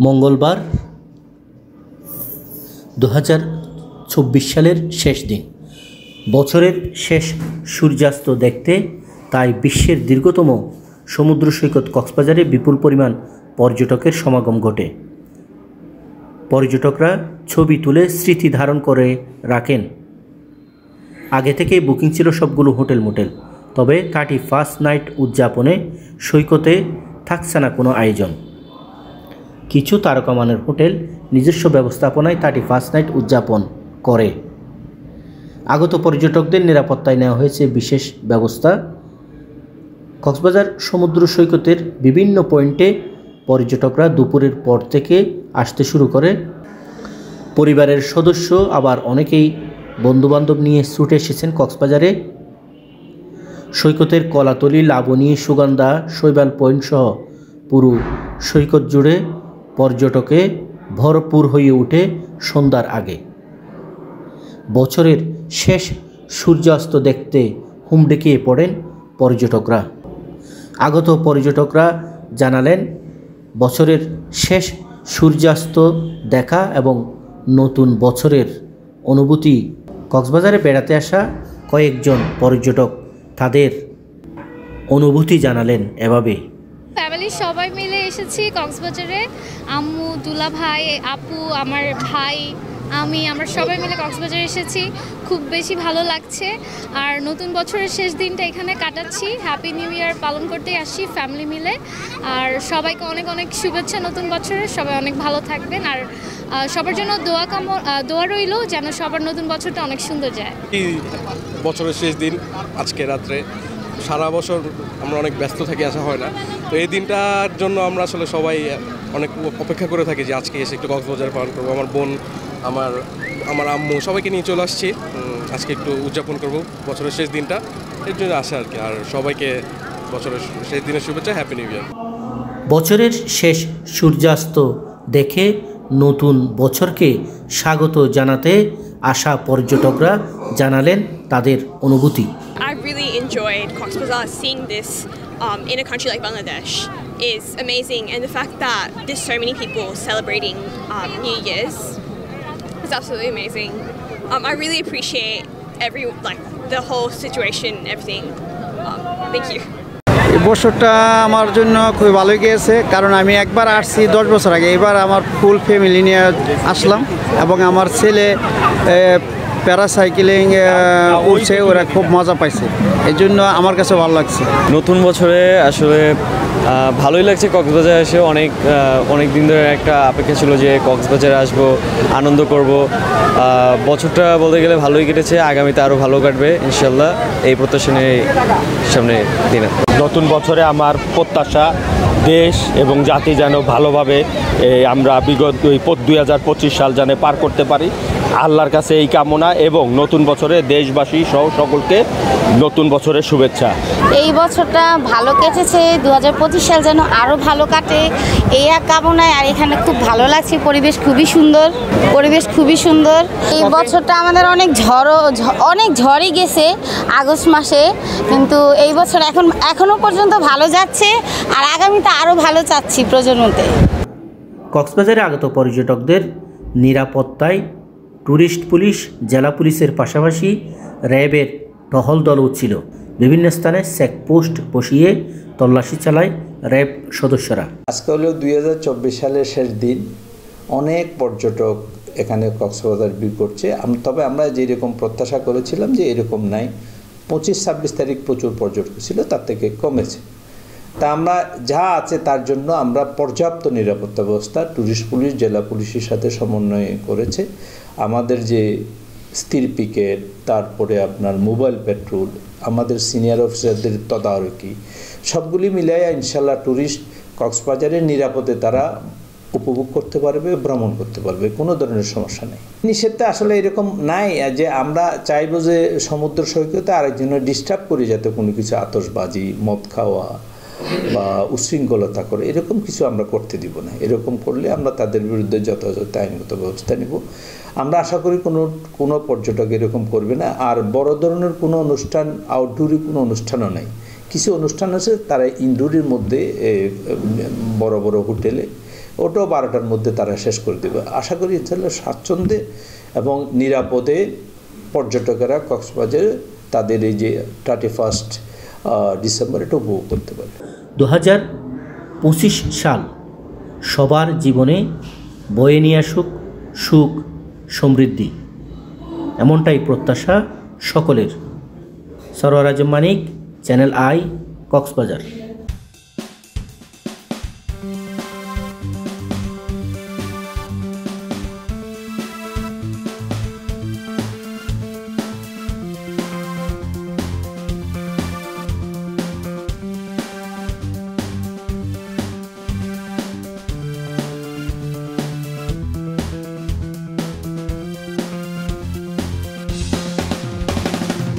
মঙ্গলবার 2024 সালের শেষ দিন, বছরের শেষ সূর্যাস্ত দেখতে তাই বিশ্বের দীর্ঘতম সমুদ্র সৈকত কক্সবাজারে বিপুল পরিমাণ পর্যটকের সমাগম ঘটে। পর্যটকরা ছবি তুলে স্মৃতি ধারণ করে রাখেন। আগে থেকেই বুকিং ছিল সবগুলো হোটেল মোটেল, তবে 31st নাইট উদযাপনে সৈকতে থাকছে না কোনো আয়োজন। কিছু তারকামানের হোটেল নিজস্ব ব্যবস্থাপনায় 31st নাইট উদযাপন করে। আগত পর্যটকদের নিরাপত্তায় নেওয়া হয়েছে বিশেষ ব্যবস্থা। কক্সবাজার সমুদ্র সৈকতের বিভিন্ন পয়েন্টে পর্যটকরা দুপুরের পর থেকে আসতে শুরু করে। পরিবারের সদস্য আবার অনেকেই বন্ধুবান্ধব নিয়ে ছুটে এসেছেন কক্সবাজারে। সৈকতের কলাতলি, লাবণী, সুগন্ধা, শৈবাল পয়েন্ট সহ পুরো সৈকত জুড়ে পর্যটকে ভরপুর হয়ে ওঠে সন্ধ্যার আগে। বছরের শেষ সূর্যাস্ত দেখতে হুমড়কে পড়েন পর্যটকরা। আগত পর্যটকরা জানালেন, বছরের শেষ সূর্যাস্ত দেখা এবং নতুন বছরের অনুভূতি। কক্সবাজারে বেড়াতে আসা কয়েকজন পর্যটক তাদের অনুভূতি জানালেন এভাবে। ফ্যামিলির সবাই মিলে এসেছি কক্সবাজারে। আম্মু, দুলা ভাই, আপু, আমার ভাই, আমরা সবাই মিলে কক্সবাজারে এসেছি। খুব বেশি ভালো লাগছে। আর নতুন বছরের শেষ দিনটা এখানে কাটাচ্ছি। হ্যাপি নিউ ইয়ার পালন করতে আসছি ফ্যামিলি মিলে। আর সবাইকে অনেক অনেক শুভেচ্ছা নতুন বছরের। সবাই অনেক ভালো থাকবেন। আর সবার জন্য দোয়া রইল যেন সবার নতুন বছরটা অনেক সুন্দর যায়। বছরের শেষ দিন আজকে রাত্রে। সারা বছর আমরা অনেক ব্যস্ত থাকি, আসা হয় না। তো এই দিনটার জন্য আমরা আসলে সবাই অনেক অপেক্ষা করে থাকি যে আজকে এসে একটু কক্সবাজার পালন করবো। আমার বোন, আমার আম্মু সবাইকে নিয়ে চলে আসছি। আজকে একটু উদযাপন করব বছরের শেষ দিনটা, এর জন্য আসা আর কি। আর সবাইকে বছরের শেষ দিনের শুভেচ্ছা, হ্যাপি নিউ ইয়ার। বছরের শেষ সূর্যাস্ত দেখে নতুন বছরকে স্বাগত জানাতে আসা পর্যটকরা জানালেন তাদের অনুভূতি। I really enjoyed Cox's Bazar. Seeing this in a country like Bangladesh is amazing, and the fact that there's so many people celebrating New Year's is absolutely amazing. I really appreciate the whole situation, everything. Thank you. এই বছরটা আমার জন্য খুবই ভালো গিয়েছে, কারণ আমি একবার আসছি 10 বছর আগে। এবার আমার ফুল ফ্যামিলি নিয়ে আসলাম এবং আমার ছেলে প্যারাসাইকেলিং উঠছে, ওরা খুব মজা পাইছে। এই জন্য আমার কাছে ভালো লাগছে। নতুন বছরে আসলে ভালোই লাগছে কক্সবাজারে এসে। অনেক দিন ধরে একটা অপেক্ষা ছিল যে কক্সবাজারে আসবো, আনন্দ করব। বছরটা বলতে গেলে ভালোই কেটেছে, আগামীতে আরও ভালো কাটবে ইনশাল্লাহ, এই প্রত্যাশা নিয়ে সামনে দিনে। নতুন বছরে আমার প্রত্যাশা দেশ এবং জাতি যেন ভালোভাবে আমরা বিগত 2025 সাল যেন পার করতে পারি, আল্লাহর কাছে এই কামনা। এবং নতুন বছরে দেশবাসী সহ সকলকে নতুন বছরের শুভেচ্ছা। এই বছরটা ভালো কেটেছে, 2025 সাল যেন আরও ভালো কাটে এই এক কামনায়। আর এখানে খুব ভালো লাগছে, পরিবেশ খুবই সুন্দর। এই বছরটা আমাদের অনেক ঝড়ই গেছে আগস্ট মাসে, কিন্তু এই বছর এখনো পর্যন্ত ভালো যাচ্ছে। আর আগামীতে আরও ভালো চাচ্ছি প্রজন্মতে। কক্সবাজারে আগত পর্যটকদের নিরাপত্তায় ট্যুরিস্ট পুলিশ, জেলা পুলিশের পাশাপাশি র্যাবের টহল দলও ছিল। বিভিন্ন স্থানে চেকপোস্ট বসিয়ে তল্লাশি চালায় র্যাব সদস্যরা। আজকে হলো 2024 সালের শেষ দিন। অনেক পর্যটক এখানে কক্সবাজার ভিড় করছে। তবে আমরা যেরকম প্রত্যাশা করেছিলাম যে এরকম নাই। 25-26 তারিখ প্রচুর পর্যটক ছিল, তার থেকে কমেছে। তা আমরা যা আছে তার জন্য আমরা পর্যাপ্ত নিরাপত্তা ব্যবস্থা ট্যুরিস্ট পুলিশ, জেলা পুলিশের সাথে সমন্বয় করেছে। আমাদের যে স্থির পিকেট, তারপরে আপনার মোবাইল পেট্রোল, আমাদের সিনিয়র অফিসারদের তদারকি, সবগুলি মিলাইয়া ইনশাল্লাহ ট্যুরিস্ট কক্সবাজারের নিরাপদে তারা উপভোগ করতে পারবে, ভ্রমণ করতে পারবে, কোনো ধরনের সমস্যা নেই। নিষেধটা আসলে এরকম নাই যে আমরা চাইবো যে সমুদ্র সৈকতে আরেকজনের ডিস্টার্ব করি, যাতে কোনো কিছু আতশবাজি, মদ খাওয়া বা উশৃঙ্খলতা করে, এরকম কিছু আমরা করতে দিব না। এরকম করলে আমরা তাদের বিরুদ্ধে যথাযথ আইনগত ব্যবস্থা নিব। আমরা আশা করি কোনো পর্যটক এরকম করবে না। আর বড় ধরনের কোনো অনুষ্ঠান, আউটডোরে কোনো অনুষ্ঠানও নাই। কিছু অনুষ্ঠান আছে তারা ইনডোরের মধ্যে বড় বড় হোটেলে, ওটাও 12টার মধ্যে তারা শেষ করে দেবে। আশা করি ইনশাআল্লাহ স্বাচ্ছন্দ্যে এবং নিরাপদে পর্যটকেরা কক্সবাজারে তাদের এই যে 31 ডিসেম্বর এটা উপভোগ করতে পারে। 2025 সাল সবার জীবনে বয়ে নিয়ে আসুক সুখ সমৃদ্ধি, এমনটাই প্রত্যাশা সকলের। সরওয়ার আজম মানিক, চ্যানেল আই, কক্সবাজার।